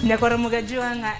Ramogi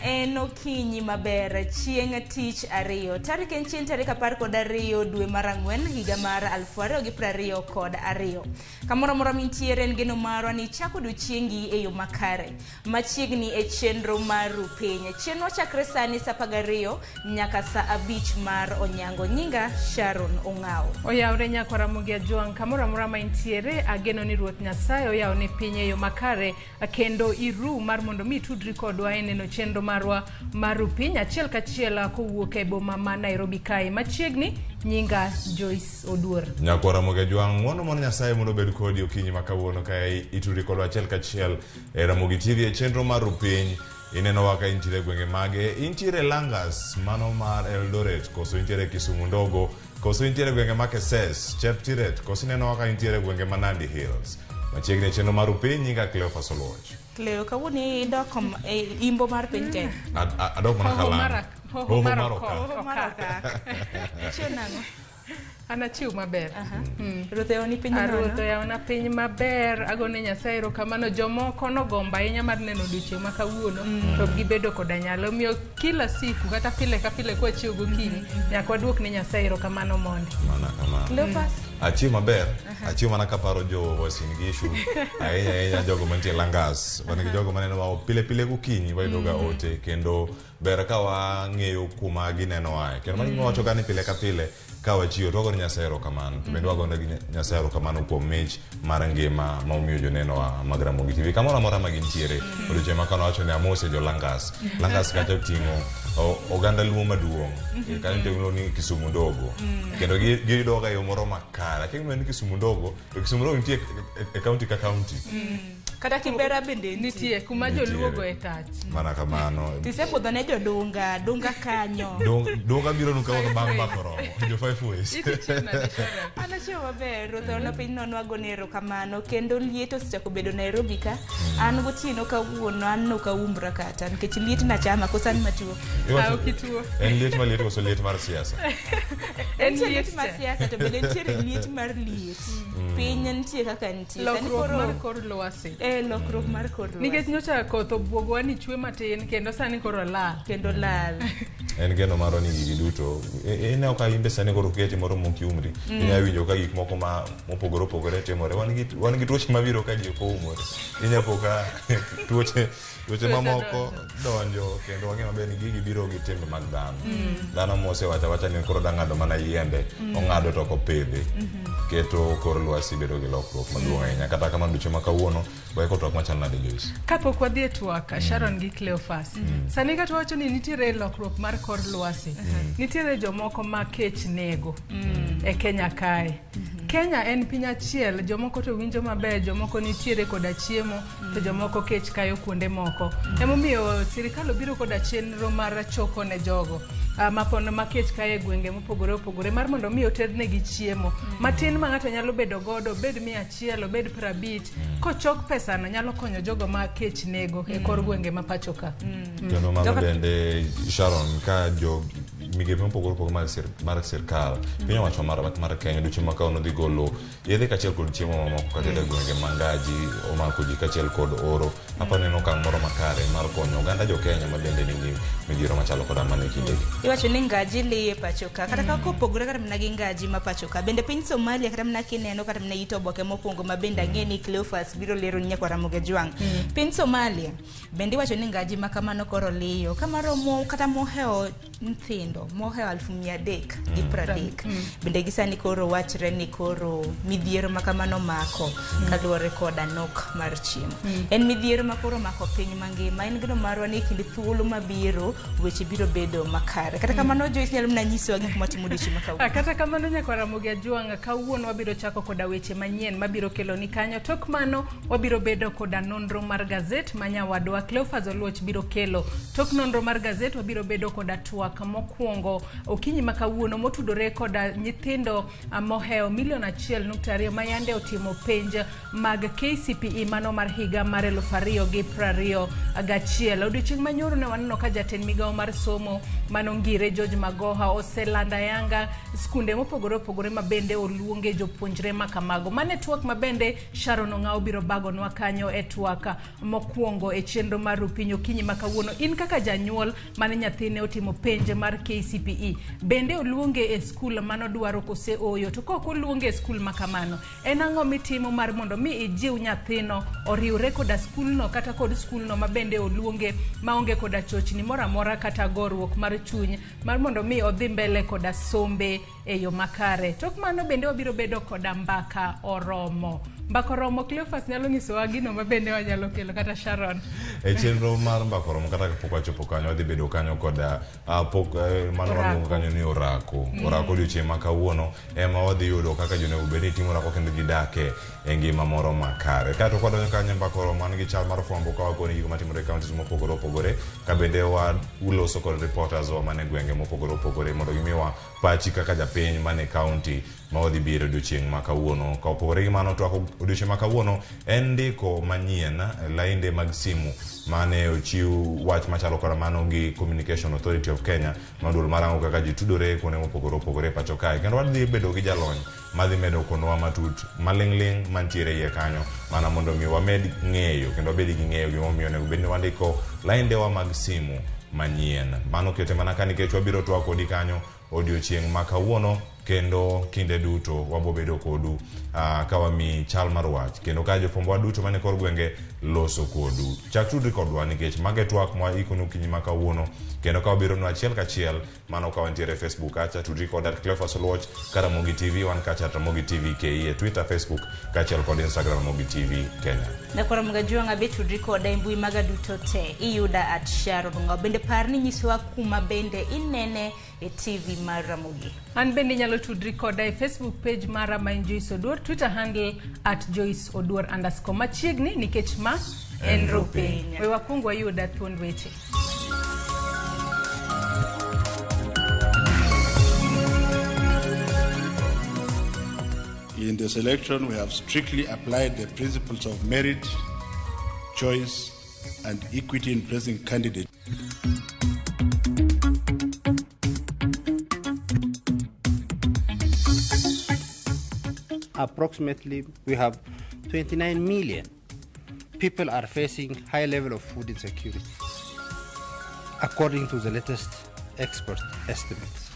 en okinyi maber chieng' tich ariyo tarik en chieng' tarik 12 dwe mar ang'wen higa mar 2022 kamoro moro mintiere en geno marwa ni chako odiochiengi e yo makare machiegni e chenro mar Piny. Chenro chakre sani saa 12 nyaka saa 5 mar onyango. Nyinga Sharon Ong'ao. Oyawre nyako Ramogi kamoro moro mintiere ageno ni Ruoth Nyasaye oyawne piny e yo makare kendo iru mar mondo mi tudri kodwa eneno chenro marwa mar Piny achiel kachiel kowuok e boma ma Nairobi kae machiegni. Nyinga Joyce Oduor. Nyako Ramogi ng'wono mon Nyasaye mondo bed kodi okinyi makawuono kae ituri kodwa achiel kachiel e Ramogi TV e chenro mar Piny. Ineno waka intiere gwenge mage, intiere Langas, mano mar Eldoret, koso intiere Kisumu ndogo, koso intiere gwenge ma Keses, Cheptiret, koso ineno waka intiere gwenge ma Nandi Hills. Machiegni chenro mar Piny nyinga Cleophas Oloch. Cleo kawuni dokom imbo mar Piny ke. Adok mana kalam. Hoho Maroka. Chonango. Ana chiu maber. Ruthe oni piny nono. Ruthe ona piny maber. Agone Nyasaye erokamano jomoko nogomba ahinya mar neno odiochieng' ma kawuono to gibedo koda nyalo miyo kila siku kata pile ka pile kwa chiu gokinyi nyaka waduok ne Nyasaye erokamano mondi. Mana kamano. Cleophas. Achiu maber. Achiu mana kaparo jo wasin gishu. Ahinya jogo mantie Langas. Wan gi jogo maneno ma pile gokinyi wayudoga ote kendo ber ka wang'eyo kuma gineno ae. Kendo mano wacho ga ni pile ka pile ka wachiwo to wago Nyasaye erokamano. Bende wago Nyasaye erokamano kuom mich mar ngima ma omiyo joneno mag Ramogi TV. Kamoro amora ma gintiere. Odiochieng' ma kano wacho ni amose jo Langas. Langas kacha ting'o oganda luo maduong'. Ka nitie ni Kisumu ndogo. Kendo giyudo ga yo moro makare. Kendo ni Kisumu ndogo, to Kisumu ndogo nitie e county ka county. Kata Kibera bende nitie kuma joluogo e tach. Mana kamano. Tisepodho ne dunga kanyo. Dunga biro nuka wano bang' makoro. Jo 5 ways. Ana chiwo maber. Ruthe ona piny nono agone erokamano kendo liet osechako bedo Nairobi ka. An gotieno kawuono an nokaumbra kata nikech liet nachama kosan matuo. Kituo. En liet ma liet koso liet mar siasa. En liet mar siasa to bende nitiere liet mar liet. Piny nitie kaka nitie. Lokruok mar kor lwasi. Lokruok mar kor lwasi. Nikech nyocha koth obwogwa ni chwe matin kendo sani koro lal. En geno maro ni gigi duto. Ine ka imbe sani koro keti moro mokiumri. Inya winjo ka gik moko ma mopogore timore. Wan gi tuoche mabiro ka dieko umore. Inya poka tuoche mamoko donjo kendo wang'e maber ni gigi biro gi timbe mag dhano. Dhano mose wacha ni koro dang'ado mana yiende, ong'ado to kopidhi. Keto kor lwasi bedo gi lokruok maduong' ahinya. Kata kamano duche ma kawuono waiko twak machal nade Joyce. Kapok wadhi e twak Sharon gi Cleophas. Sani kata wacho ni nitiere lokruok mar kor lwasi. Nitiere jomoko ma kech nego e Kenya kae. Kenya en piny achiel, jomoko to winjo maber, jomoko nitiere koda chiemo, to jomoko kech kayo kuonde moko. Emomiyo sirikal obiro koda chenro mar choko ne jogo. Mapono makech kae gwenge mopogore mar mondo mi oternegi chiemo. Matin ma ng'ato nyalo bedo godo, bed 100, bed 50, kochok pesa no nyalo konyo jogo ma kech nego e kor gwenge ma pacho ka. Kendo mano bende Sharon ka migepe mopogore mar sirkal piny owacho mar Kenya duche ma kaono dhi golo yedhe kachiel kod chiemo mamoko kata e gwenge mangaji omako ji kachiel kod oro apaneno okang' moro makare mar konyo oganda jo Kenya ma bende nigi midhiero machalo koda mane kindegi. Iwacho ni ngaji liye pacho ka kata ka kopogore kata mana gi ngaji ma pacho ka bende piny Somalia kata mana kineno kata mana ito oboke mopongo ma bende ang'e ni Cleophas biro lero ni nyako Ramogi. Piny Somalia bende iwacho ni ngaji ma kamano koro liyo kamaro kata moheo nthindo moheo 330 bende gisani koro wachre ni koro midhiero makamano mako kaluwore koda nok mar chiemo. En midhiero makoro mako piny mangima. En gino marwa ni kinde thuolo mabiro weche biro bedo makare. Kata kamano Joyce nyalo mna nyiso gik matimo odiochieng' makawuono. Kata kamano nyako Ramogi kawuono wabiro chako koda weche manyien mabiro kelo ni kanyo. Tok mano wabiro bedo koda nonro mar gazet manyawadwa Cleophas Oloch biro kelo. Tok nonro mar gazet wabiro bedo koda twak mokwongo mokwongo okinyi makawuono motudore koda nyithindo moheo 1.2 mayande otimo penj mag KCPE mano mar higa mar 2021. Odiochieng' manyoro ne waneno ka jatend migao mar somo manongire George Magoha oselanda yanga skunde mopogore opogore mabende oluonge jopuonjre makamago. Mane twak mabende Sharon Ong'ao biro bagonwa kanyo e twak mokwongo e chenro mar Rupinyo okinyi makawuono. In kaka janyuol mane nyathine otimo penj mar KCPE, bende oluonge e skul mano dwaro kose oyo? To kok oluonge e skul makamano, en ang'o mitimo mar mondo mi ijiw nyathino oriwre koda skulno kata kod skulno mabende oluonge maonge koda chochni moro amora kata goruok mar chuny mar mondo mi odhi mbele koda sombe e yo makare? Tok mano bende wabiro bedo koda mbaka oromo. Mbaka oromo Cleophas nyalo nyisowa gino mabende wanyalo kelo kata Sharon. E chenro mar mbaka oromo kata pok wachopo kanyo wadhi bedo kanyo koda mano waluongo kanyo ni orako. Orako odiochieng' makawuono ema wadhi yudo kaka jonego bende timo orako kendo gidake e ngima moro makare. Kato kwadonjo kanyo mbaka oromo man gi chal mar fwambo ka wakoni gigo matimore e counties mopogore opogore ka bende uloso kod reporters wa mane gwenge mopogore opogore mondo gimiwa pachi kaka japiny mane county ma wadhi biro odiochieng' makawuono. Ka opogore gi mano to odiochieng' makawuono en ndiko manyien lainde mag simu mane ochiw wach machalo kod mano gi Communication Authority of Kenya maduol marango kaka ji tudore kuonde mopogore opogore pacho kae. Kendo wadhi bedo gi jalony madhi medo konwa matut maling'ling mantiere iye kanyo mana mondo mi wamed ng'eyo kendo wabed gi ng'eyo gimomiyo onego bed ni wandiko laindewa mag simu manyien. Mano kete mana ka nikech wabiro twak kodi kanyo odiochieng' makawuono kendo kinde duto wabo bedo kodu ka wami chal mar wach kendo ka jofwambo duto mane kor gwenge loso kodu. Chak tudri kodwa nikech mage twak mwa ikonu okinyi makawuono kendo ka wabiro no achiel kachiel mano ka wantiere Facebook acha tudri kod @Cleophas Oluoch ka Ramogi TV wan kacha Ramogi TV KE e Twitter, Facebook kachiel kod Instagram Ramogi TV Kenya. Na kwa Ramogi Juanga be tudri koda e mbui maga duto te iyuda @Sharon Ong'ao. Bende parni nyisowa kuma bende inene e TV mar Ramogi. An bende nyalo tudri koda e Facebook page mara ma Joyce Oduor, Twitter handle @JoyceOduor_. Machiegni nikech ma en Rupiny. We wakungu wayuda thuond weche. In the selection, we have strictly applied the principles of merit, choice, and equity in placing candidates. Approximately, we have 29 million people are facing high level of food insecurity, according to the latest expert estimates.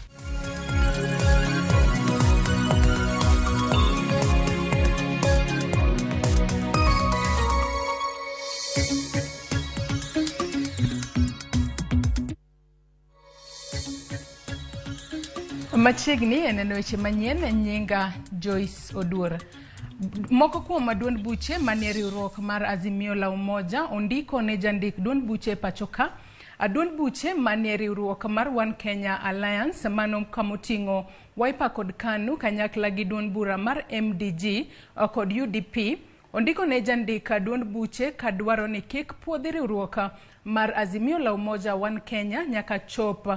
Machiegni en weche manyien nyinga Joyce Oduor. Moko kuom duond buche manie riwruok mar Azimio la Umoja ondiko ne jandik duond buche pachoka. Duond buche manie riwruok mar One Kenya Alliance mano kamoting'o Wiper kod KANU kanyakla gi duond bura mar MDG kod UDP ondiko ne jandik duond buche kadwaro ni kik puodhi riwruok mar Azimio la Umoja One Kenya nyaka chop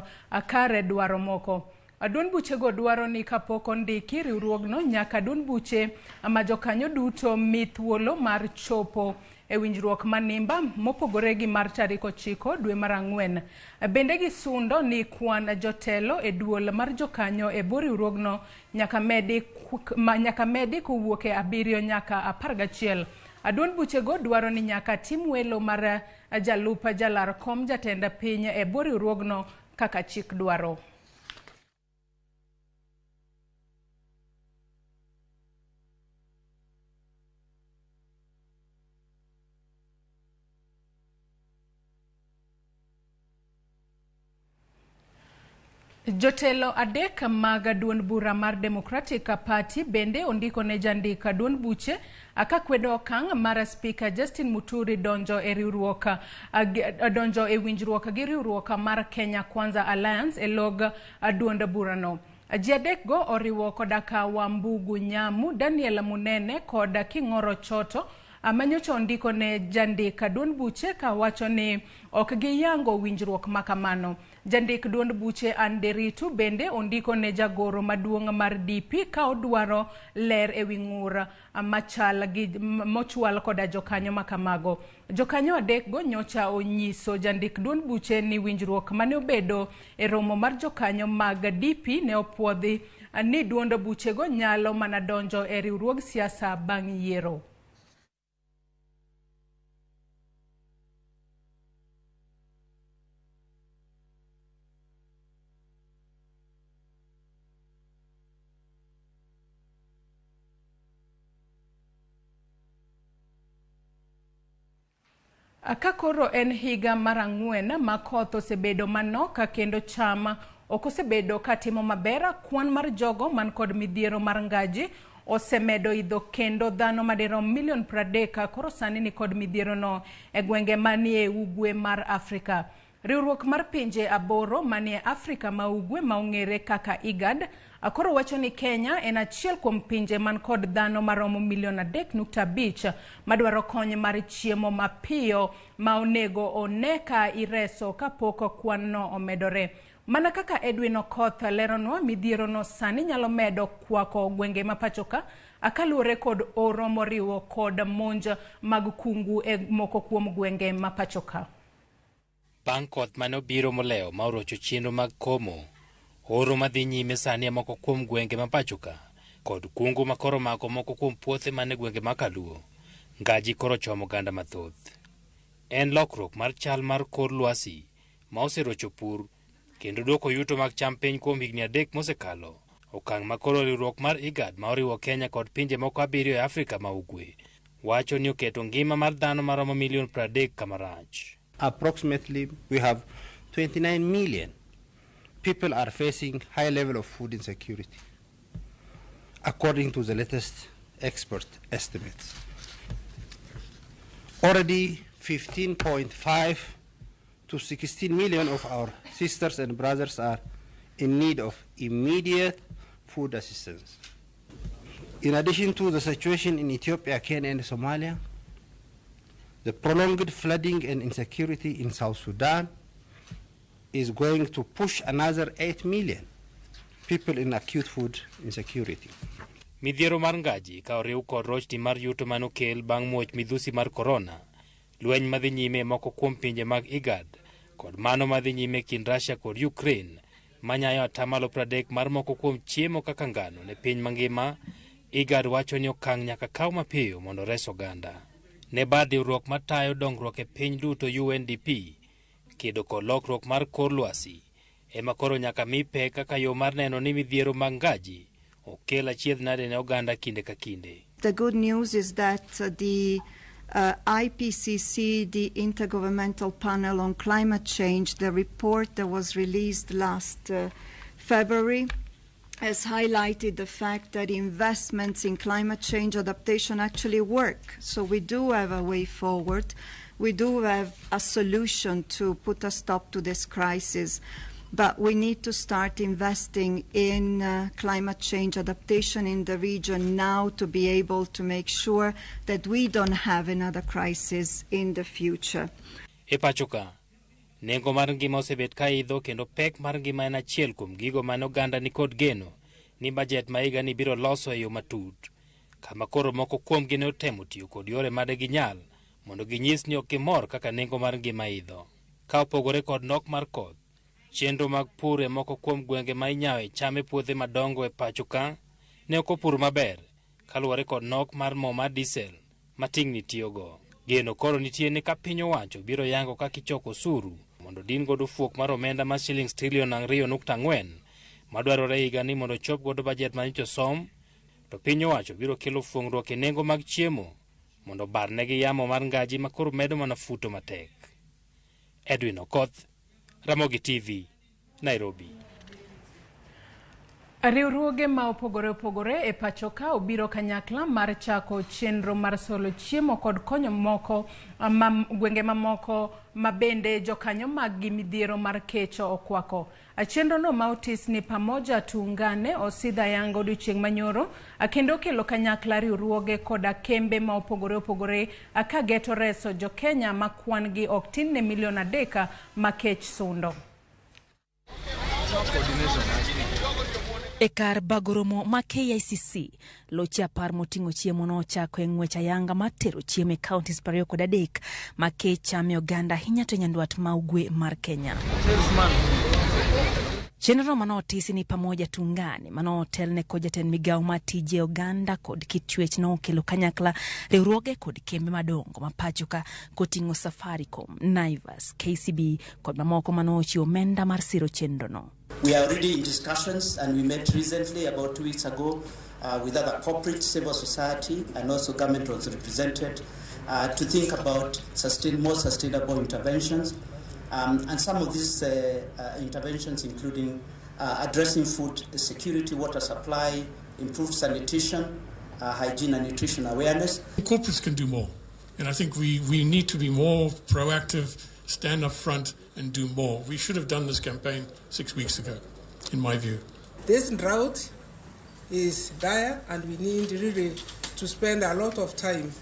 kare dwaro moko. Duond buche go dwaro ni kapok ondiki riwruogno nyaka duond buche ma jokanyo duto mi thuolo mar chopo e winjruok manimba mopogore gi mar tarik 9 dwe mar Ang'wen. Bende gisundo ni kwan jotelo e duol mar jokanyo e bor riwruogno nyaka medi kowuok e 7 nyaka 11. Duond buche go dwaro ni nyaka tim welo mar jalup jalar kom jatend piny e bor riwruogno kaka chik dwaro. Jotelo adek mag duond bura mar Democratic Party bende ondiko ne jandika duond buche aka kwedo okang' mar Speaker Justin Muturi donjo e winjruok gi riwruok mar Kenya Kwanza Alliance e log duond burano. Ji adek go oriwo koda ka Wambugu Nyamu, Daniel Munene koda King'oro Choto manyocha ondiko ne jandik duond buche ka wacho ni ok giyango winjruok makamano. Jandik duond buche Anderitu bende ondiko ne jagoro maduong' mar DP ka odwaro ler ewi ng'ur machal gi mochwal koda jokanyo makamago. Jokanyo adek go nyocha onyiso jandik duond buche ni winjruok mane obedo e romo mar jokanyo mag DP ne opuodhi ni duond buche go nyalo mana donjo e riwruog siasa bang' yiero. Ka koro en higa mar 4 ma koth osebedo manok kendo cham ok osebedo katimo maber, kwan mar jogo man kod midhiero mar ngaji osemedo idho kendo dhano madirom milion 30 koro sani ni kod midhiero no e gwenge manie ugwe mar Afrika. Riwruok mar pinje 8 manie Afrika ma ugwe ma ong'ere kaka IGAD akoro wacho ni Kenya en achiel kuom pinje man kod dhano maromo milion 3.5 madwaro kony mar chiemo mapiyo ma onego oneka ireso kapok kwan no omedore. Mana kaka Edwin Okoth leronwa, midhiero no sani nyalo medo kwako gwenge mapachoka akaluore kod oro moriwo kod monj mag kungu e moko kuom gwenge mapachoka. Bang' koth mane obiro moleo ma orocho chenro mag komo, oro madhi nyime sani e moko kuom gwenge mapachoka kod kungu makoro mako moko kuom puothe mane gwenge makaluo, ngaji koro chomo ganda mathoth. En lokruok mar chal mar kor lwasi ma oserocho pur kendo duoko yuto mag cham piny kuom higni 3 mosekalo. Okang' makoro riwruok mar IGAD ma oriwo Kenya kod pinje moko 7 e Afrika ma ugwe wacho ni oketo ngima mar dhano maromo milion 30 kamarach. Approximately, we have 29 million people are facing high level of food insecurity, according to the latest expert estimates. Already 15.5 to 16 million of our sisters and brothers are in need of immediate food assistance. In addition to the situation in Ethiopia, Kenya and Somalia, the prolonged flooding and insecurity in South Sudan is going to push another 8 million people in acute food insecurity. Midhiero mar ngaji ka oriw kod rochni mar yuto manokel bang' muoch midhusi mar corona, lweny madhi nyime moko kuom pinje mag IGAD kod mano madhi nyime kind Russia kod Ukraine manyayo atamalo 30 mar moko kuom chiemo kaka ngano ne piny mangima. IGAD wacho ni okang' nyaka kaw mapiyo mondo res oganda. Ne bad riwruok matayo dongruok e piny duto UNDP kedo kod lokruok mar kor lwasi ema koro nyaka mi pek kaka yo mar neno ni midhiero mag ngaji okel achiedh nade ne oganda kinde ka kinde. The good news is that the IPCC, the Intergovernmental Panel on Climate Change, the report that was released last February, has highlighted the fact that investments in climate change adaptation actually work. So we do have a way forward. We do have a solution to put a stop to this crisis. But we need to start investing in climate change adaptation in the region now to be able to make sure that we don't have another crisis in the future. E pachoka, nengo mar ngima osebet ka idho kendo pek mar ngima en achiel kuom gigo mane oganda ni kod geno ni bajet ma higa ni biro loso e yo matut, kama koro moko kuomgi ne otemo tiyo kod yore made ginyal mondo ginyis ni ok gimor kaka nengo mar ngima idho. Ka opogore kod nok mar koth, chenro mag pur e moko kuom gwenge ma inyawe chame puothe madongo e pachoka ne ok opur maber kaluwore kod nok mar mo mar diesel ma tingni tiyogo. Geno koro nitie ni ka piny owacho biro yango kaka ichoko osuru mondo din godo fuok mar omenda ma shillings trilion 2.4 madwarore higa ni mondo chop godo bajet ma nyocha osom, to piny owacho biro kelo fuong'ruok e nengo mag chiemo mondo barnegi yamo mar ngaji ma koro medo mana futo matek. Edwin Okoth, Ramogi TV, Nairobi. Riwruoge ma opogore e pacho ka obiro kanyakla mar chako chenro mar solo chiemo kod konyo moko gwenge mamoko mabende jokanyo mag midhiero mar kecho okwako. Chenro no mautis ni pamoja tuungane osidha yango odiochieng' manyoro kendo kelo kanyakla riwruoge koda kembe ma opogore ka geto reso jo Kenya ma kwan gi ok tin ne milion 3 ma kech sundo. Ekar bagoromo ma KICC, locha par moting'o chiemo no chako ng'wech ayanga mar tero chiemo e counties 23 ma kech chame oganda ahinya to nyandwat ma ugwe mar Kenya. Chenro manotisi ni pamoja tuungane manotelne kod jatend migawo ma tije oganda kod kitchwech no kelo kanyakla riwruoge kod kembe madongo ma pacho ka koting'o Safaricom, Naivas, KCB kod mamoko manochiwo omenda mar siro chenro no. We are already in discussions, and we met recently about 2 weeks ago with other corporate civil society, and also government was represented to think about more sustainable interventions. And some of these interventions including addressing food security, water supply, improved sanitation, hygiene and nutrition awareness. Corporates can do more, and I think we need to be more proactive, stand up front and do more. We should have done this campaign 6 weeks ago, in my view. This drought is dire, and we need really to spend a lot of time,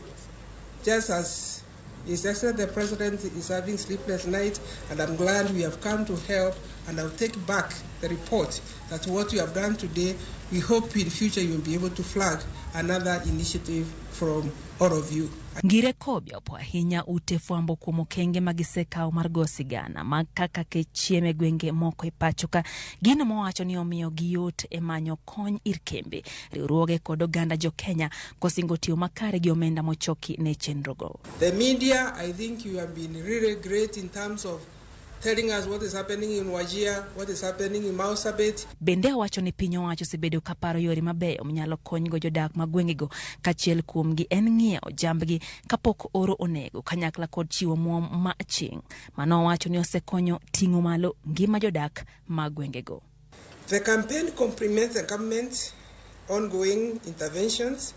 just as His Excellency the President is having sleepless nights, and I'm glad we have come to help, and I'll take back the report that what you have done today, we hope in the future you'll be able to flag another initiative from all of you. Ngire kobya po ahinya ute fwambo kuom okenge magisekao mar go sigana mag kaka ke chieme gwenge moko e pacho ka gino mowacho ni omiyo giyot e manyo kony ir kembe riwruoge kod oganda jo Kenya kosingo tiyo makare gi omenda mochoki ne chenrogo. The media, I think you have been really great in terms of telling us what is happening in Wajir, what is happening in Mausabit. Bende wacho ni piny owacho sebedo kaparo yore mabeyo mnyalo konygo jodak magwengego kachiel kuomgi en ng'iewo jambgi kapok oro onego kanyakla kod chiwo muom ma ching. Mano wacho ni osekonyo ting'o malo ngima jodak magwengego. The campaign complements the government's ongoing interventions,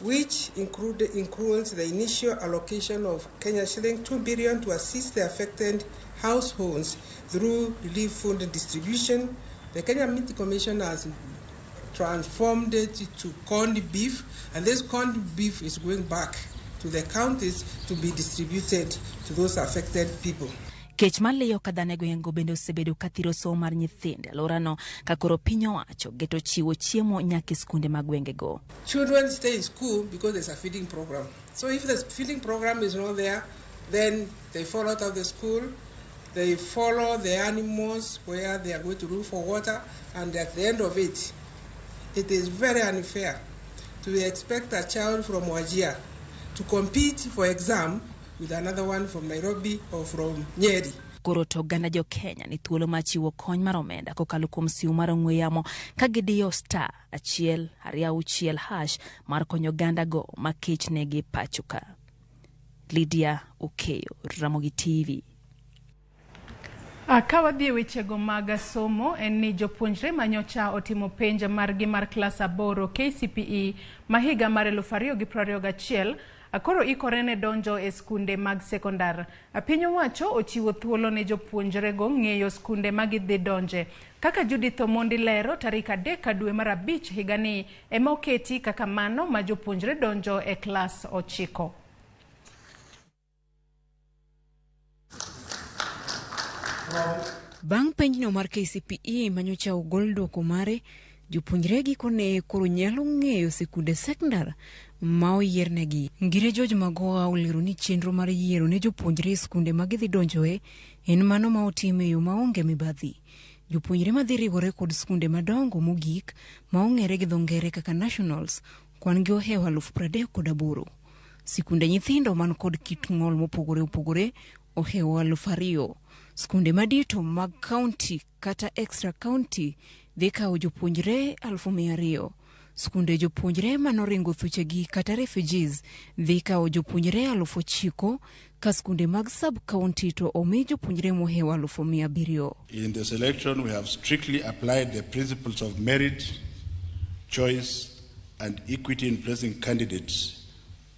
which includes the initial allocation of Kenya shilling 2 billion to assist the affected households through relief food distribution. The Kenya Meat Commission has transformed it to corned beef, and this corned beef is going back to the counties to be distributed to those affected people. Kech maliyo kadhane gwengo bende osebedo kathiro somo mar nyithinde alorano kakoro piny owacho geto chiwo chiemo nyaka skunde magwengego. Children stay in school because there's a feeding program. So if the feeding program is not there, then they fall out of the school, they follow the animals where they are going to look for water, and at the end of it, it is very unfair to expect a child from Wajir to compete for exam with another one from Nairobi or from Nyeri. Koro to oganda jo Kenya ni thuolo machiwo kony mar omenda kokalo kuom simu mar ong'we yamo ka gidiyo *126# mar konyo oganda go makech negi pachoka. Lydia Okeyo, Ramogi TV. Kawadhi wechego mag somo en ni jopuonjre manyocha otimo penja margi mar klas 8 KCPE mahiga mar 2021 akoro ikore ne donjo e skunde mag sekondar. Piny owacho ochiwo thuolo ne jopuonjre go ng'eyo skunde magidhi donje. Kaka Judith Omondi lero tarik 3 dwe mar 5 higani ema oketi kaka mano ma jopuonjre donjo e klas 9. Bang' penjno mar KCPE manyocha ogol dwoko mare, jopuonjre gikone koro nyalo ng'eyo sikunde sekondar ma oyiernegi. Ngire George Magoha olero ni chenro mar yiero ne jopuonjre skunde ma gidhi donjoe en mano ma otim e yo maonge mibadhi. Jopuonjre madhi riwore kod skunde madongo mogik ma ong'ere gi dho ngere kaka nationals kwan gi ohewa 38,000. Sikunde nyithindo man kod kit ng'ol mopogore opogore ohewa 2,000. Skunde madito mag county kata extra county dhi kawo jopuonjre 200,000. skunde jopuonjre manoringo thuchegi kata refugees dhi kawo jopuonjre 9,000 ka skunde mag sub-county to omi jopuonjre mohewa 700,000. In the selection, we have strictly applied the principles of merit, choice, and equity in placing candidates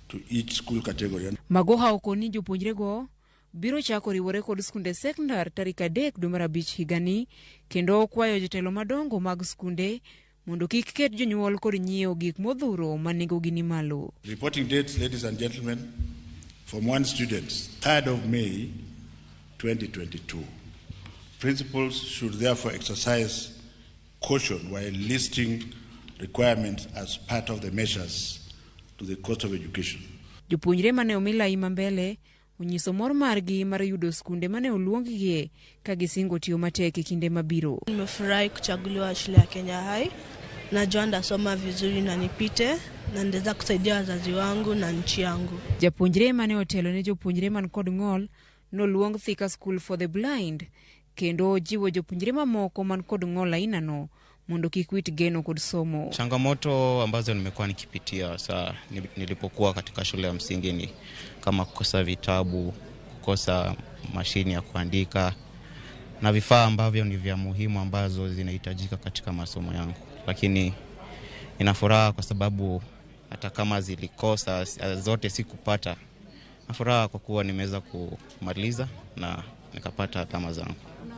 to each school category. Magoha okoni jopuonjre go biro chako riwore kod skunde sekondar tarik 3 dwe mar 5 higani, kendo kwayo jotelo madongo mag skunde mondo kik ket jonyuol kod nyiewo gik modhuro ma nengogi ni malo. Reporting dates, ladies and gentlemen, Form 1 students, 3rd of May 2022. Principals should therefore exercise caution while listing requirements as part of the measures to the cost of education. Jopuonjre mane omila ima mbele onyiso mor margi mar yudo skunde mane oluongie ka gisingo tiyo matek e kinde mabiro. Nimefurahi kuchaguliwa shule ya Kenya High. Najua ndasoma vizuri na nipite na ndeza kusaidia wazazi wangu na nchi yangu. Japuonjre mane otelo ne jopuonjre man kod ng'ol noluong Thika School for the Blind, kendo jiwo jopuonjre mamoko man kod ng'ol ainano mondo kik wit geno kod somo. Changamoto ambazo nimekuwa nikipitia nilipokuwa katika shule ya msingi ni kama kukosa vitabu, kukosa mashini ya kuandika na vifaa ambavyo ni vya muhimu ambazo zinahitajika katika masomo yangu. Lakini ninafuraha kwa sababu hata kama zilikosa zote sikupata, nafuraha kwa kuwa nimeweza kumaliza na nikapata alama zangu.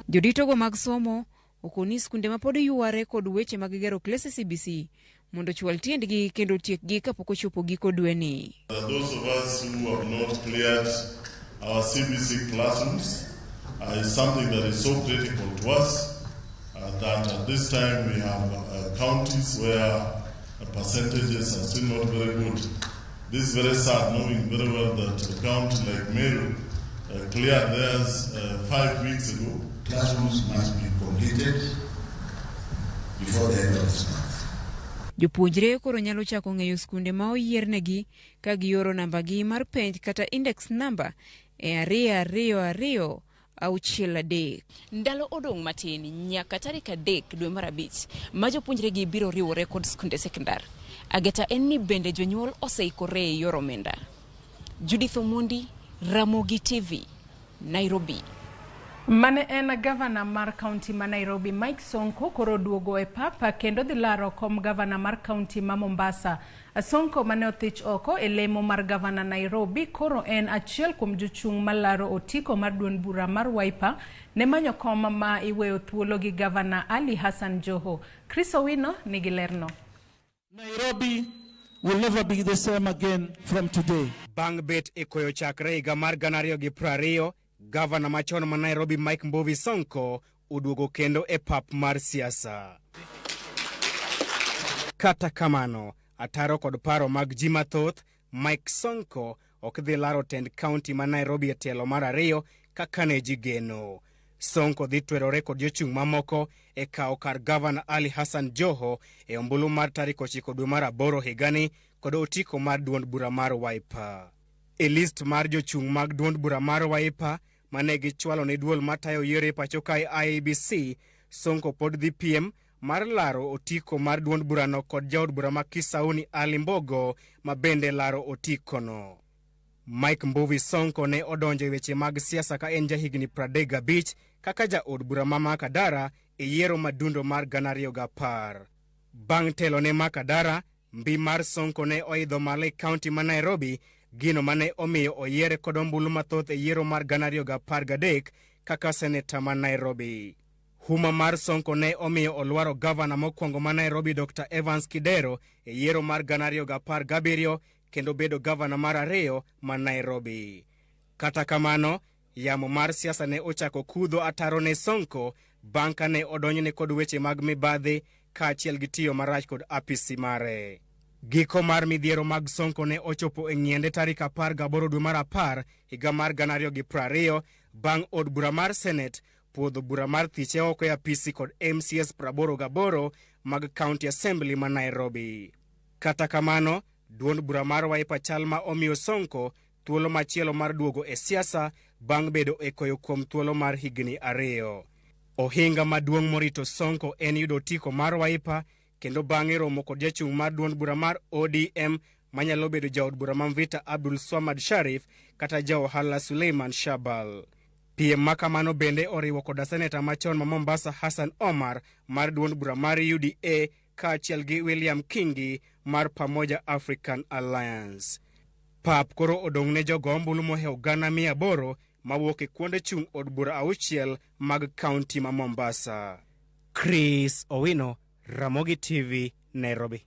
Jodito go mag somo okoni skunde mapod yuare kod weche mag gero klase CBC mondo chwal tiendgi kendo tiekgi kapok ochopo giko dwe ni. Those of us who have not cleared our CBC classrooms is something that is so critical to us that at this time we have counties where percentages are still not very good. This is very sad, knowing very well that a county like Meru cleared theirs 5 weeks ago. Classrooms must be completed before the end of this month. Jopuonjre koro nyalo chako ng'eyo skunde ma oyiernegi ka gioro nambagi mar penj kata index number e 222 Ndalo odong' matin nyaka tarik 3 dwe mar 5 ma jopuonjregi biro riwore kod skunde sekondar. Ageta en ni bende jonyuol oseikore e yor omenda. Judith Omondi, Ramogi TV, Nairobi. Mane en gavana mar kaunti ma Nairobi Mike Sonko koro duogo e papa kendo dhi laro kom gavana mar kaunti ma Mombasa. Sonko mane othich oko e lemo mar gavana Nairobi koro en achiel kuom jochung' malaro otiko mar duond bura mar Wiper ne manyo kom ma iweyo thuolo gi gavana Ali Hassan Joho. Chris Owino nigi lerno. Nairobi will never be the same again from today. Bang bet e koyo chakre higa mar 2020, gavana machon ma Nairobi Mike Mbuvi Sonko uduogo kendo e pap mar siasa. Kata kamano, ataro kod paro mag ji mathoth, Mike Sonko ok dhi laro tend county ma Nairobi e tielo mar 2 kaka ne ji geno. Sonko dhi twerore kod jochung' mamoko e kawo kar gavana Ali Hassan Joho e ombulu mar tarik 9 dwe mar 8 higani kod otiko mar duond bura mar Wiper. E list mar jochung' mag duond bura mar Wiper mane gichwalo ne duol matayo yiero e pacho kae IEBC, Sonko pod dhi piem mar laro otiko mar duond burano kod jaod bura ma Kisauni Ali Mbogo ma bende laro otikono. Mike Mbuvi Sonko ne odonjo e weche mag siasa ka en jahigni 35 kaka jaod bura ma Makadara e yiero madundo mar 2010. Bang' telo ne Makadara, mbi mar Sonko ne oidho malo e kaunti ma Nairobi, gino mane omiyo oyiere kod ombulu mathoth e yiero mar 2013 kaka seneta ma Nairobi. Huma mar Sonko ne omiyo olwaro gavana mokwongo ma Nairobi Dr. Evans Kidero e yiero mar 2017 kendo bedo gavana mar 2 ma Nairobi. Kata kamano, yamo mar siasa ne ochako kudho ataro ne Sonko bang' ka ne odonjne kod weche mag mibadhi kaachiel gi tiyo marach kod apisi mare. Giko mar midhiero mag Sonko ne ochopo e ng'iende tarik 18 dwe mar 10 higa mar 2020 bang' od bura mar Senate puodho bura mar thiche oko e apisi kod MCS 88 mag County Assembly ma Nairobi. Kata kamano, duond bura mar Wiper chal ma omiyo Sonko thuolo machielo mar duogo e siasa bang' bedo e koyo kuom thuolo mar higni 2. Ohinga maduong' morito Sonko en yudo tiko mar Wiper kendo bang'e romo kod jachung' mar duond bura mar ODM manyalo bedo jaod bura Mvita Abdul Swamad Sharif kata jaohala Suleiman Shabal. Piem makamano bende oriwo koda seneta machon ma Mombasa Hassan Omar mar duond bura mar UDA kaachiel gi William Kingi mar Pamoja African Alliance. Pap koro odong' ne jogo ombulu moheo 800 mawuok e kuonde chung' od bura 6 mag kaunti ma Mombasa. Chris Owino, Ramogi TV, Nairobi.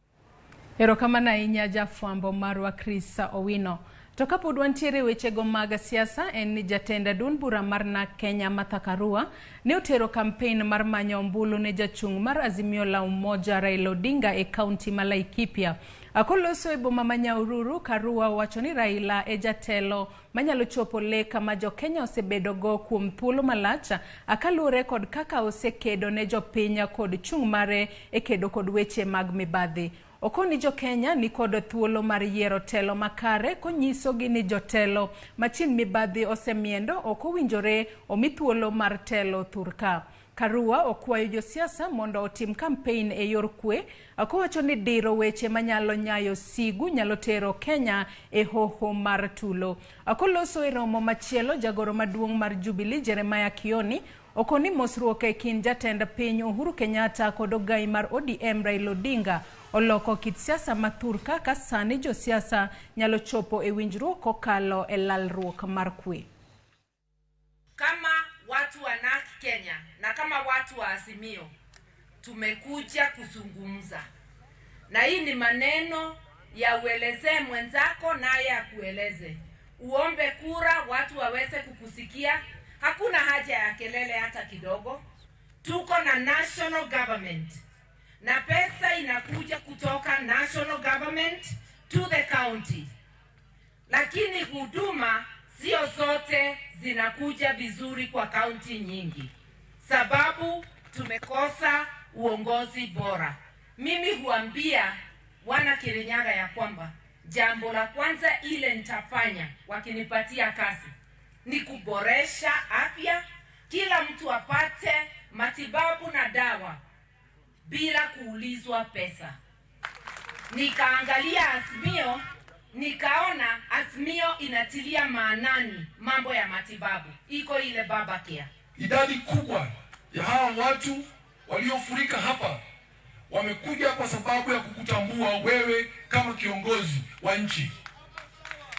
Erokamano ahinya jafwambo marwa Chris Owino. To kapod wantiere wechego mag siasa en ni jatenda duond bura mar na Kenya Martha Karua ne otero kampen mar manyo ombulu ne jachung' mar Azimio la Umoja Raila Odinga e kaunti ma Laikipia. Akoloso e boma ma Nyahururu, Karua wacho ni Raila e jatelo manyalo chopo leka ma jo Kenya osebedo go kuom thuolo malacha akalure kod kaka osekedo ne jopiny kod chung' mare e kedo kod weche mag mibadhi. Okoni jo Kenya ni kod thuolo mar yiero telo makare konyiso gi ni jotelo machin mibadhi osemiendo okowinjore omi thuolo mar telo thurka. Karua okwayo josiasa mondo otim campaign e yor kwe, akowacho ni diro weche manyalo nyayo sigu nyalo tero Kenya e hoho mar tulo. Akoloso e romo machielo jagoro maduong' mar Jubilee Jeremiah Kioni okoni mosruok e kin jatend piny Uhuru Kenyatta kod ogai mar ODM Raila Odinga oloko kit siasa mathurka ka sani josiasa nyalo chopo e winjruok kokalo e lalruok mar kwe. Kama watu wa NARC Kenya na kama watu wa Azimio tumekuja kuzungumza, na hii ni maneno ya ueleze mwenzako naye akueleze, uombe kura watu waweze kukusikia. Hakuna haja ya kelele hata kidogo. Tuko na national government na pesa inakuja kutoka national government to the county, lakini huduma sio zote zinakuja vizuri kwa kaunti nyingi, sababu tumekosa uongozi bora. Mimi huambia wana Kirinyaga ya kwamba jambo la kwanza ile nitafanya wakinipatia kazi ni kuboresha afya, kila mtu apate matibabu na dawa bila kuulizwa pesa. Nikaangalia Azimio, nikaona Azimio inatilia maanani mambo ya matibabu. Iko ile baba care. Idadi kubwa ya hawa watu waliofurika hapa wamekuja kwa sababu ya kukutambua wewe kama kiongozi wa nchi.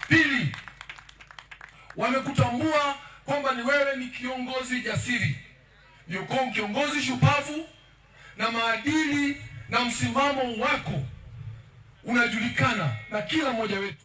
Pili, wamekutambua kwamba ni wewe ni kiongozi jasiri, ni kiongozi shupavu, na maadili na msimamo wako unajulikana na kila mmoja wetu.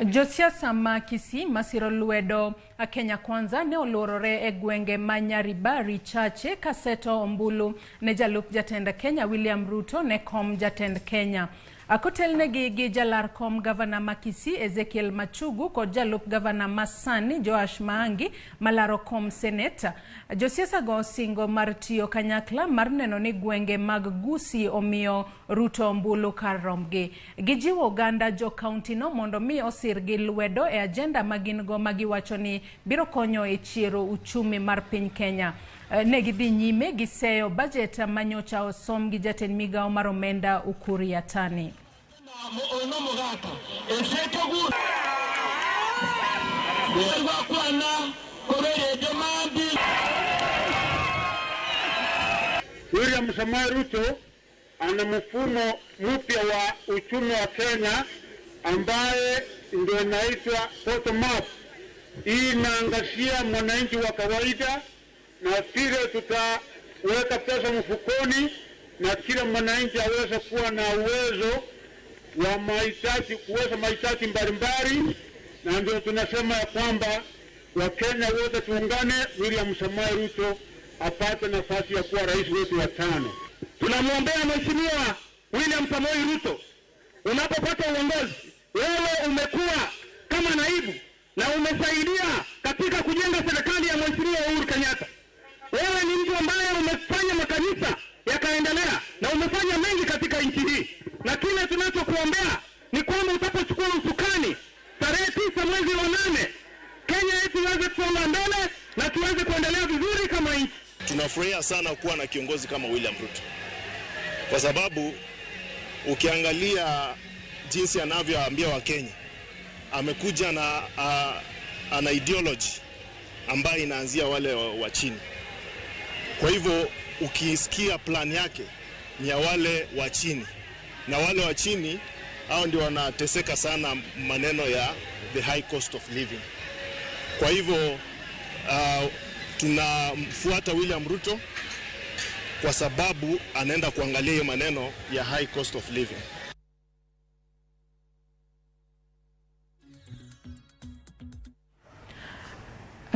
Josiasa makisi masiro lwedo a Kenya Kwanza ne olorore e gwenge manyaribari chache kaseto ombulu ne jalup jatend Kenya William Ruto ne kom jatend Kenya. Akotelnegi gi jalar kom Governor Makisi Ezekiel Machugu kod jalup Governor Masani Joash Maangi malaro kom Seneta. Josiasa go singo mar tiyo kanyakla mar neno ni gwenge mag Gusii omiyo Ruto ombulu kar romgi. Gijiwo oganda jo kaunti no mondo mi osir gi lwedo e agenda magin go magiwacho ni biro konyo e chiero uchumi mar piny Kenya. Negidhi nyime giseyo budget manyocha osom gi jatend migao mar omenda Ukur Yatani. William Samoei Ruto ana mfumo mpya wa uchumi wa Kenya ambaye ndio inaitwa bottom up. Hii inaangazia mwananchi wa kawaida na vile tutaweka pesa mfukoni na kila mwananchi aweze kuwa na uwezo wa mahitaji, kuweza mahitaji mbalimbali, na ndio tunasema ya kwamba Wakenya wote tuungane, William Samoei Ruto apate nafasi ya kuwa rais wetu wa 5. Tunamwombea Mheshimiwa William Samoei Ruto, unapopata uongozi wewe umekuwa kama naibu na umesaidia katika kujenga serikali ya Mheshimiwa Uhuru Kenyatta. Wewe ni mtu ambaye umefanya makanisa yakaendelea na umefanya mengi katika nchi hii. Na kile tunachokuombea ni kwamba utapochukua usukani tarehe 9 mwezi wa 8, Kenya yetu iweze kusonga mbele na tuweze kuendelea vizuri kama nchi. Tunafurahia sana kuwa na kiongozi kama William Ruto, kwa sababu Ukiangalia jinsi anavyoambia Wakenya, amekuja na ana ideology ambayo inaanzia wale wa chini. Kwa hivyo ukisikia plan yake ni ya wale wa chini, na wale wa chini hao ndio wanateseka sana maneno ya the high cost of living. Kwa hivyo tunamfuata William Ruto kwa sababu anaenda kuangalia hiyo maneno ya high cost of living.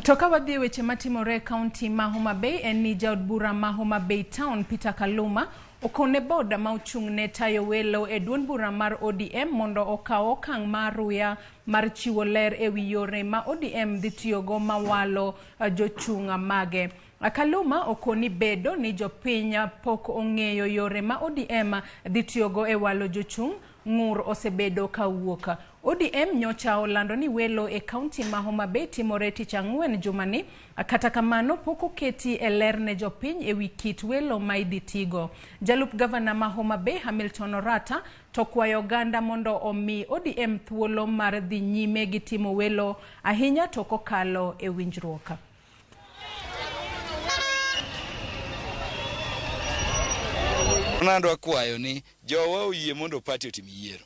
Toka wadhi weche matimore kaunti ma Homa Bay en ni jaod bura ma Homa Bay Town Peter Kaluma okone boda ma ochung'ne tayo welo e duond bura mar ODM mondo okaw okang' mar ruya mar chiwo ler e wi yore ma ODM dhi tiyogo mawalo jochung' mage. Kaluma okoni bedo ni jopiny pok ong'eyo yore ma ODM dhi tiyogo e walo jochung' ng'ur osebedo kawuok. ODM nyocha olando ni welo e kaunti ma Homa Bay timore tich ang'wen jumani, kata kamano pok oketi e ler ne jopiny e wi kit welo ma idhi tigo. Jalup gavana ma Homa Bay Hamilton Orata to kwayo oganda mondo omi ODM thuolo mar dhi nyime gi timo welo ahinya to kokalo e winjruok. Nando akwayo ni jowa oyie mondo pati otim yiero.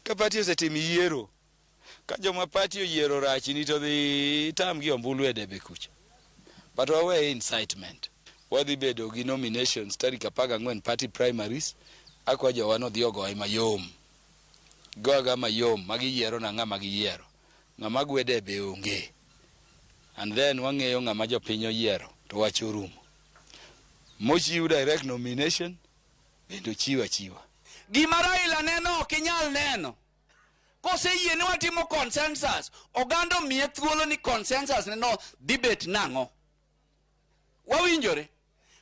Ka pati osetim yiero, ka joma pati oyiero rachni to dhi tam gi ombulu e debe kucha. But wawe incitement. Wadhi bedo gi nominations tarik 14 party primaries, akwa jowa no dhi ogoye mayom. Goga mayom magiyiero na ng'ama giyiero. Ng'ama gwede be onge. And then wang'eyo ng'ama jopiny oyiero to wacho rumo. Mochiw direct nomination bendo chiwa. Gima Raila neno ok inyal neno. Kose yie ni watimo consensus, ogando miye thuolo ni consensus neno debate nang'o. Wawinjore,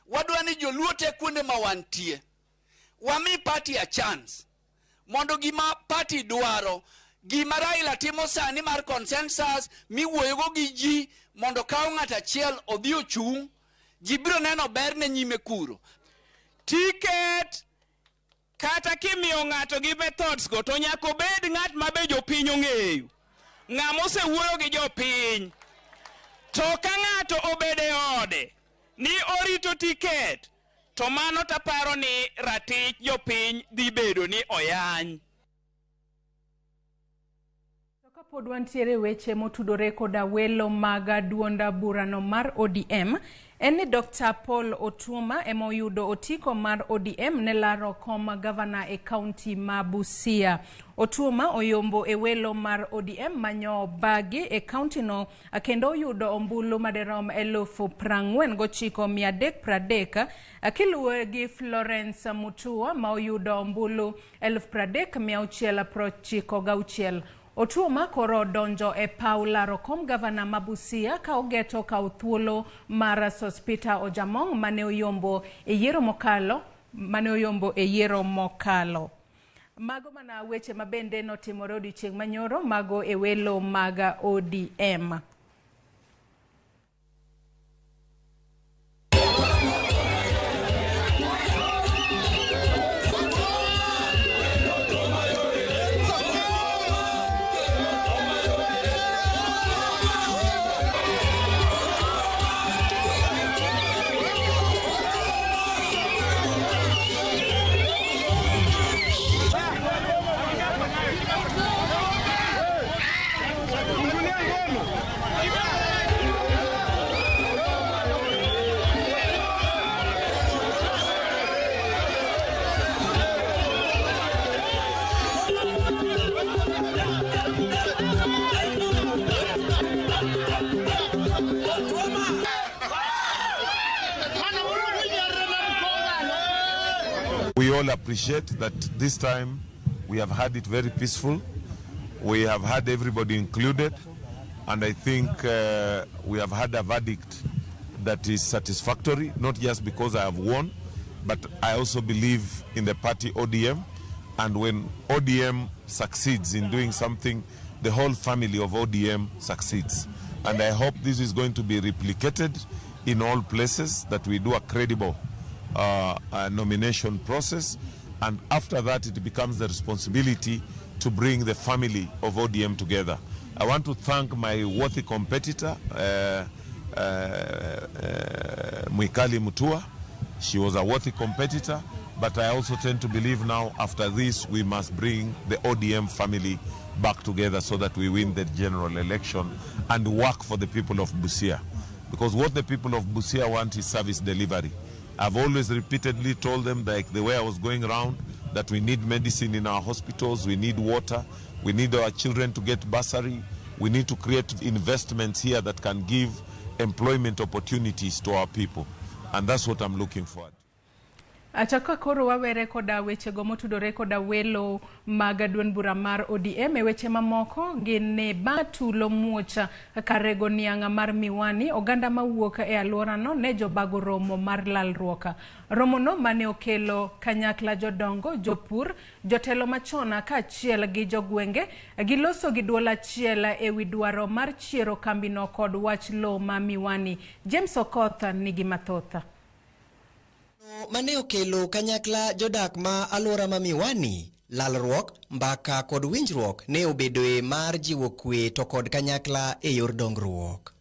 wadwa ni joluo te kuonde ma wantie. Wami party a chance. Mondo gima party dwaro, gima Raila timo sani mar consensus, miwuoyogo gi ji mondo kaw ng'ata achiel odhi ochung', ji biro neno ber ne nyime kuro. Ticket kata kimiyo ng'ato gi methods go to nyako bed ng'at ma be jopiny ong'eyo. Ng'ama osewuoyo gi jopiny. To ka ng'ato obede ode ni orito ticket, to mano taparo ni ratich jopiny dhi bedo ni oyany. Pod wantiere weche motudore koda welo maga duonda burano mar ODM en ni Dr. Paul Otuoma emoyudo otiko mar ODM ne laro kom gavana e kaunti ma Busia. Otuoma oyombo e welo mar ODM manyo bagi e kaunti no kendo oyudo ombulu maderom 49,330 kiluwe gi Florence Mutua ma oyudo ombulu 30,696. Otuoma koro donjo e Paula kom gavana Mabusia ka ogeto ka thuolo mar Sospita Ojamong mane oyombo e yiero mokalo. Mago mana weche mabende notimore odiochieng' manyoro mago e welo maga ODM. We all appreciate that this time we have had it very peaceful. We have had everybody included, and I think we have had a verdict that is satisfactory, not just because I have won, but I also believe in the party ODM, and when ODM succeeds in doing something, the whole family of ODM succeeds. And I hope this is going to be replicated in all places, that we do a credible nomination process, And after that, it becomes the responsibility to bring the family of ODM together. I want to thank my worthy competitor, Mwikali Mutua. She was a worthy competitor, but I also tend to believe now, after this, we must bring the ODM family back together so that we win the general election and work for the people of Busia. Because what the people of Busia want is service delivery. I've always repeatedly told them, like the way I was going around, that we need medicine in our hospitals, we need water, we need our children to get bursary, we need to create investments here that can give employment opportunities to our people. And that's what I'm looking for. Achaka koro wawere koda weche gomotudore koda welo magaduan bura mar ODM weche mamoko gine batulo muocha karego nianga mar Miwani oganda mawuok e alwora no ne jobago romo mar lalruoka. Romo no mane okelo kanyakla jodongo, jopur, jotelo machona ka achiel gi jogwenge giloso gi duol achiel e wi dwaro mar chiero kambi no kod wach lo ma Miwani. James Okotha nigi mathoth. Mane okelo kanyakla jodak ma alwora ma Miwani, lalruok, mbaka kod winjruok ne obedoe mar jiwo kwe to kod kanyakla e yor dongruok.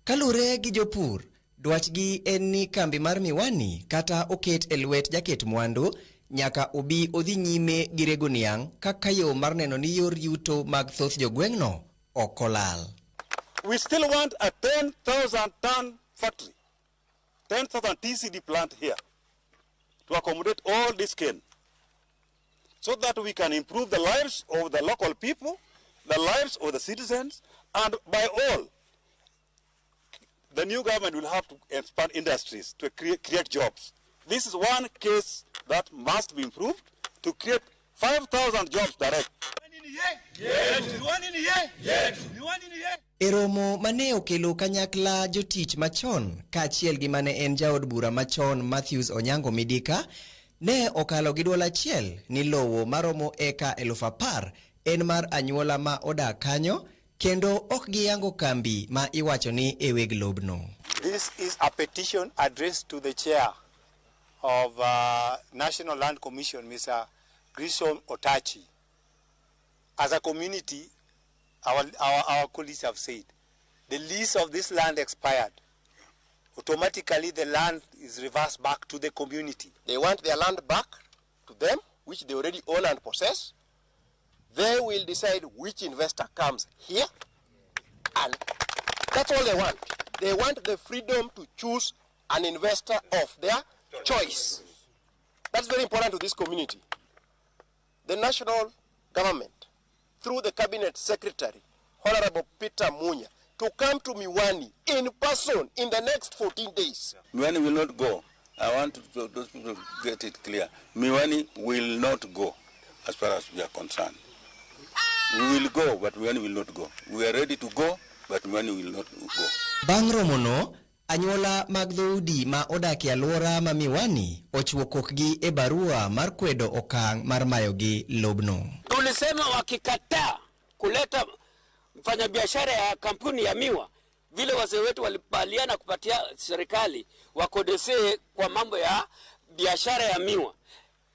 Kalure gi jopur, dwachgi en ni kambi mar Miwani kata oket e lwet jaket mwandu nyaka obi odhi nyime gi rego niang' kaka yo mar neno ni yor yuto mag thoth jogweng'no ok olal. We still want a 10,000 ton factory, 10,000 TCD plant here, to accommodate all this cane, so that we can improve the lives of the local people, the lives of the citizens, and by all, the new government will have to expand industries to create jobs. This is one case that must be improved to create 5,000 jobs direct. Eromo mane okelo kanyakla jotich machon kaachiel gi mane en jaod bura machon Matthews Onyango Midika ne okalo gi duol achiel ni lowo maromo eka 10,000 en mar anyuola ma odak kanyo kendo ok giyango kambi ma iwacho ni e weg lobno. This is a petition addressed to the chair of National Land Commission, Mr. Grisham Otachi. As a community, our colleagues have said, the lease of this land expired. Automatically, the land is reversed back to the community. They want their land back to them, which they already own and possess. They will decide which investor comes here, and that's all they want. They want the freedom to choose an investor of their choice. That's very important to this community. The national government, through the cabinet secretary, Honorable Peter Munya, to come to Miwani in person in the next 14 days. Miwani will not go. I want those people to get it clear. Miwani will not go as far as we are concerned. We will go, but Miwani will not go. We are ready to go, but Miwani will not go. Bang' romono, anyuola mag dhoudi ma odak e alwora ma Miwani ochiwo kokgi e barua mar kwedo okang' mar mayogi lobno. Tulisema wakikataa kuleta mfanyabiashara ya kampuni ya miwa, vile wazee wetu walipaliana kupatia serikali wakodesee kwa mambo ya biashara ya miwa.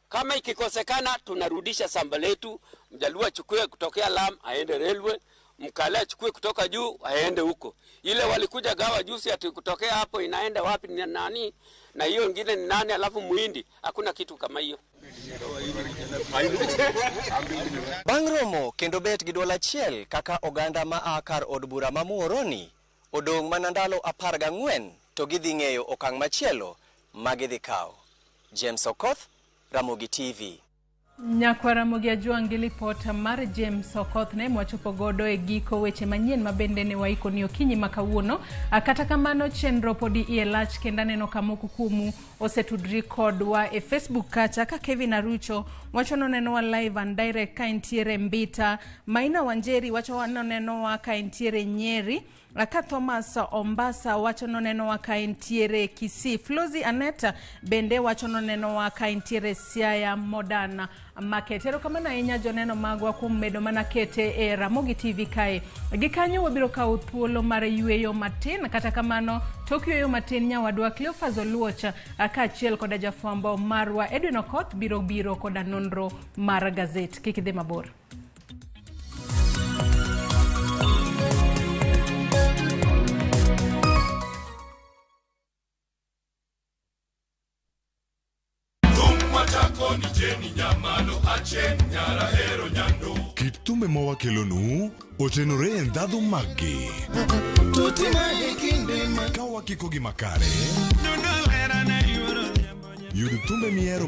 Kama ikikosekana tunarudisha samba letu, Mjaluo achukue kutokea Lam aende railway, Mkale achukue kutoka juu aende huko. Ile walikuja gawa juzi ati kutokea hapo inaenda wapi ni nani na hiyo nyingine ni nani alafu Muhindi, hakuna kitu kama hiyo. Bang' romo kendo bet gi duol achiel kaka oganda ma akar od bura ma Muhoroni odong' mana ndalo 14 to gidhi ng'eyo okang' machielo ma gidhi kawo. James Okoth, Ramogi TV. Nyakwa Ramogi ajuangi lipota mar James Okoth ne mwachopo godo e giko weche manyien mabende ne waiko ni okinyi makawuono. Kata kamano chenro podi ielach kenda neno kamoku kumu osetudri kodwa e Facebook kacha ka Kevin Arucho wachono neno wa live and direct ka intiere Mbita, Maina Wanjeri wachono neno wa ka intiere Nyeri, Ka Thomas Ombasa wacho noneno wa ka entiere Kisii. Flozi Aneta bende wacho noneno wa ka entiere Siaya Modern Market. Ero kamano ahinya joneno magwa kuom medo mana kete e Ramogi TV kae. Gikanyo wabiro kawo thuolo mar yueyo matin, kata kamano tok yueyo matin nyawadwa Cleophas Oluocha kaachiel koda jafwambo marwa Edwin Okoth biro koda nonro mar gazet. Kik idhi mabor. Kit thumbe mawakelonu otenore e ndhadhu maggi. Ka wakiko gi makare, yud thumbe mihero